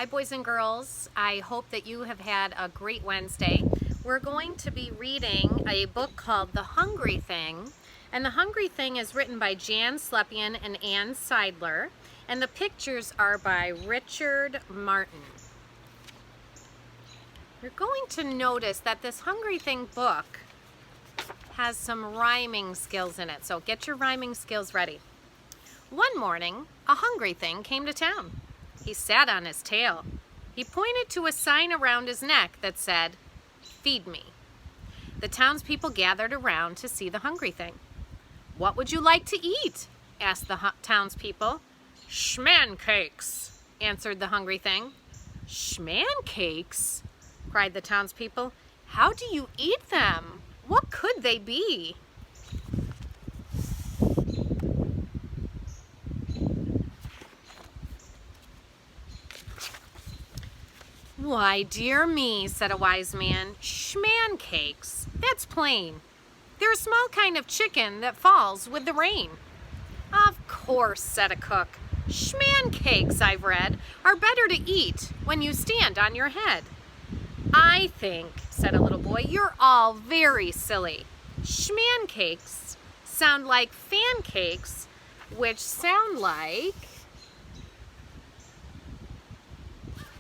Hi boys and girls, I hope that you have had a great Wednesday. We're going to be reading a book called The Hungry Thing, and The Hungry Thing is written by Jan Slepian and Ann Seidler, and the pictures are by Richard Martin. You're going to notice that this Hungry Thing book has some rhyming skills in it, so get your rhyming skills ready. One morning, a hungry thing came to town. He sat on his tail. He pointed to a sign around his neck that said, "Feed me." The townspeople gathered around to see the hungry thing. "What would you like to eat?" asked the townspeople. "Schmancakes," answered the hungry thing. "Schmancakes?" cried the townspeople. "How do you eat them? What could they be?" "Why, dear me," said a wise man, "schmancakes, that's plain. They're a small kind of chicken that falls with the rain." "Of course," said a cook. "Schmancakes, I've read, are better to eat when you stand on your head." "I think," said a little boy, "you're all very silly. Schmancakes sound like fancakes, which sound like..."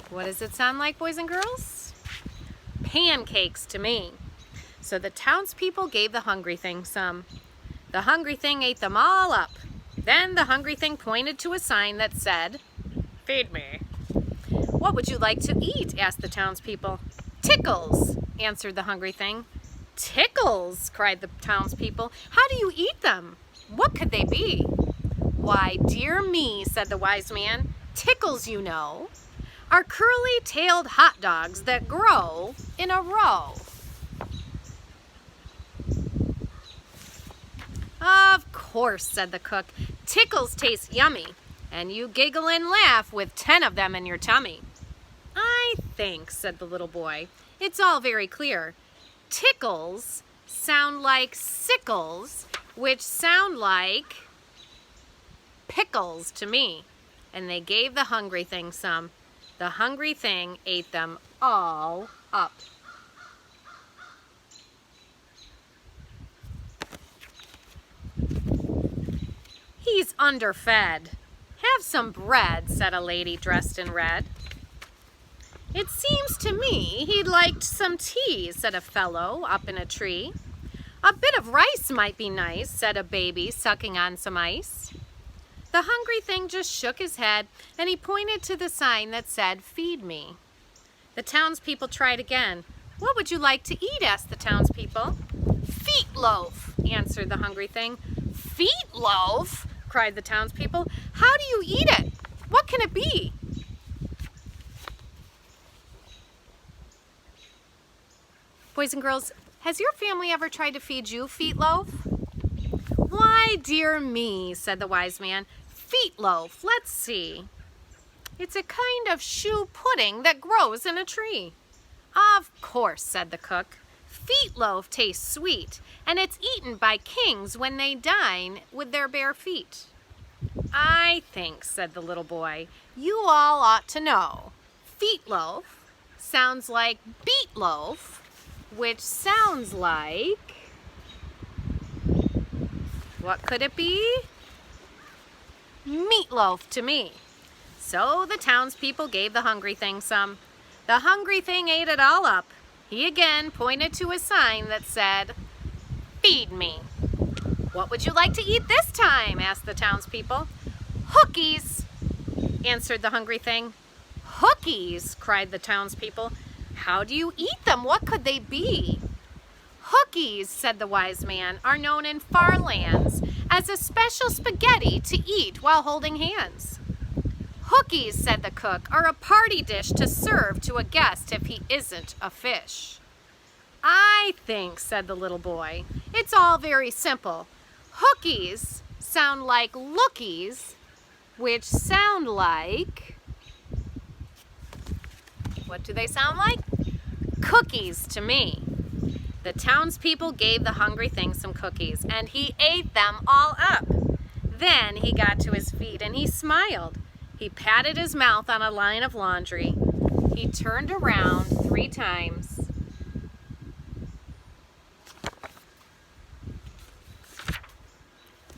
What does it sound like, boys and girls? Pancakes to me. So the townspeople gave the hungry thing some. The hungry thing ate them all up. Then the hungry thing pointed to a sign that said, "Feed me." "What would you like to eat?" asked the townspeople. "Tickles," answered the hungry thing. "Tickles?" cried the townspeople. "How do you eat them? What could they be?" "Why, dear me," said the wise man, "tickles, you know, are curly-tailed hot dogs that grow in a row." "Of course," said the cook, "tickles taste yummy, and you giggle and laugh with 10 of them in your tummy." "I think," said the little boy, "it's all very clear. Tickles sound like sickles, which sound like pickles to me." And they gave the hungry thing some. The hungry thing ate them all up. "He's underfed. Have some bread," said a lady dressed in red. "It seems to me he'd like some tea," said a fellow up in a tree. "A bit of rice might be nice," said a baby sucking on some ice. The hungry thing just shook his head, and he pointed to the sign that said, "Feed me." The townspeople tried again. "What would you like to eat?" asked the townspeople. "Feet-loaf," answered the hungry thing. "Feet-loaf?" cried the townspeople. "How do you eat it? What can it be?" Boys and girls, has your family ever tried to feed you feet-loaf? "Why, dear me," said the wise man, "feet-loaf, let's see. It's a kind of shoe pudding that grows in a tree." "Of course," said the cook. "Feet-loaf tastes sweet, and it's eaten by kings when they dine with their bare feet." "I think," said the little boy, "you all ought to know. Feet-loaf sounds like beet-loaf, which sounds like..." What could it be? Meatloaf to me. So the townspeople gave the hungry thing some. The hungry thing ate it all up. He again pointed to a sign that said, "Feed me." "What would you like to eat this time?" asked the townspeople. "Hookies," answered the hungry thing. "Hookies?" cried the townspeople. "How do you eat them? What could they be?" "Hookies," said the wise man, "are known in far lands as a special spaghetti to eat while holding hands." "Hookies," said the cook, "are a party dish to serve to a guest if he isn't a fish." "I think," said the little boy, "it's all very simple. Hookies sound like lookies, which sound like..." What do they sound like? Cookies to me. The townspeople gave the hungry thing some cookies, and he ate them all up. Then he got to his feet and he smiled. He patted his mouth on a line of laundry. He turned around 3 times.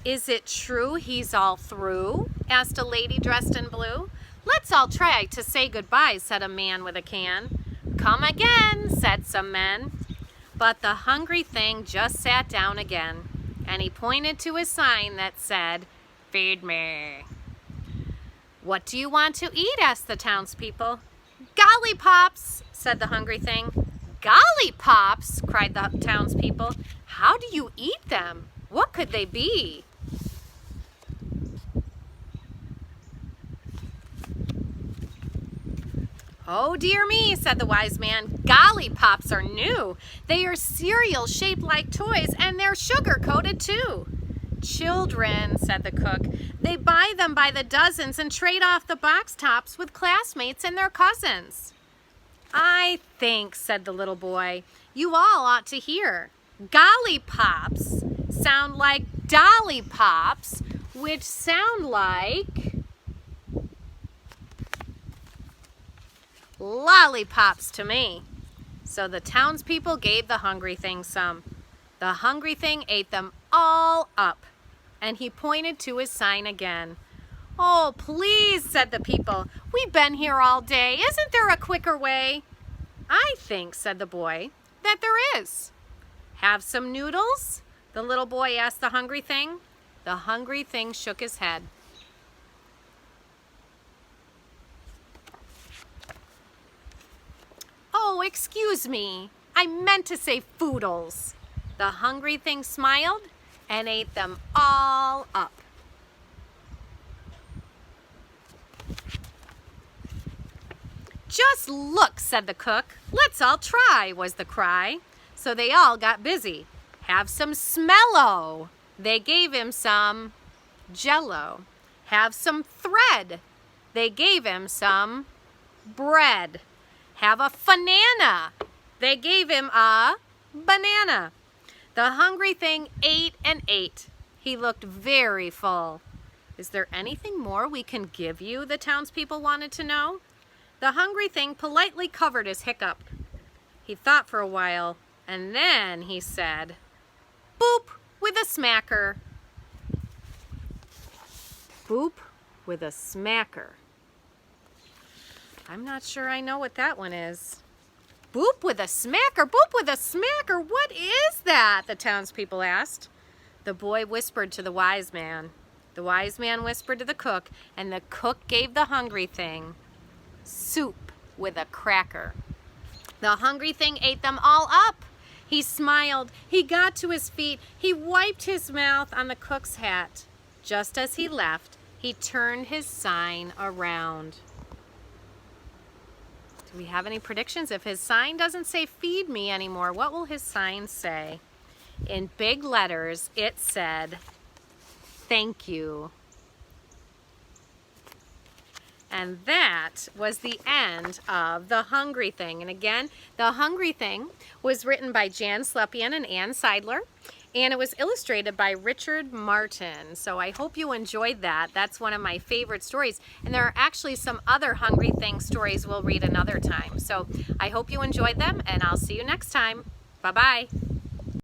"Is it true he's all through?" asked a lady dressed in blue. "Let's all try to say goodbye," said a man with a can. "Come again," said some men. But the hungry thing just sat down again, and he pointed to a sign that said, "Feed me." "What do you want to eat?" asked the townspeople. "Gollipops," said the hungry thing. "Gollipops," cried the townspeople. "How do you eat them? What could they be?" "Oh dear me," said the wise man. "Gollipops are new. They are cereal shaped like toys, and they're sugar-coated too." "Children," said the cook, "they buy them by the dozens and trade off the box tops with classmates and their cousins." "I think," said the little boy, "you all ought to hear. Gollipops sound like dolly pops, which sound like lollipops to me." So the townspeople gave the hungry thing some. The hungry thing ate them all up, and he pointed to his sign again. "Oh, please," said the people, "we've been here all day. Isn't there a quicker way?" "I think," said the boy, "that there is." "Have some noodles?" the little boy asked the hungry thing. The hungry thing shook his head. "Oh, excuse me. I meant to say foodles." The hungry thing smiled and ate them all up. "Just look," said the cook. "Let's all try," was the cry. So they all got busy. "Have some Smello." They gave him some Jello. "Have some thread." They gave him some bread. "Have a fanana." They gave him a banana. The hungry thing ate and ate. He looked very full. "Is there anything more we can give you?" the townspeople wanted to know. The hungry thing politely covered his hiccup. He thought for a while, and then he said, "Boop with a smacker." Boop with a smacker. I'm not sure I know what that one is. "Boop with a smacker, boop with a smacker, what is that?" the townspeople asked. The boy whispered to the wise man. The wise man whispered to the cook, and the cook gave the hungry thing soup with a cracker. The hungry thing ate them all up. He smiled. He got to his feet. He wiped his mouth on the cook's hat. Just as he left, he turned his sign around. Do we have any predictions? If his sign doesn't say "feed me" anymore, what will his sign say? In big letters, it said, "Thank you." And that was the end of The Hungry Thing. And again, The Hungry Thing was written by Jan Slepian and Ann Seidler, and it was illustrated by Richard Martin. So I hope you enjoyed that. That's one of my favorite stories. And there are actually some other Hungry Thing stories we'll read another time. So I hope you enjoyed them, and I'll see you next time. Bye-bye.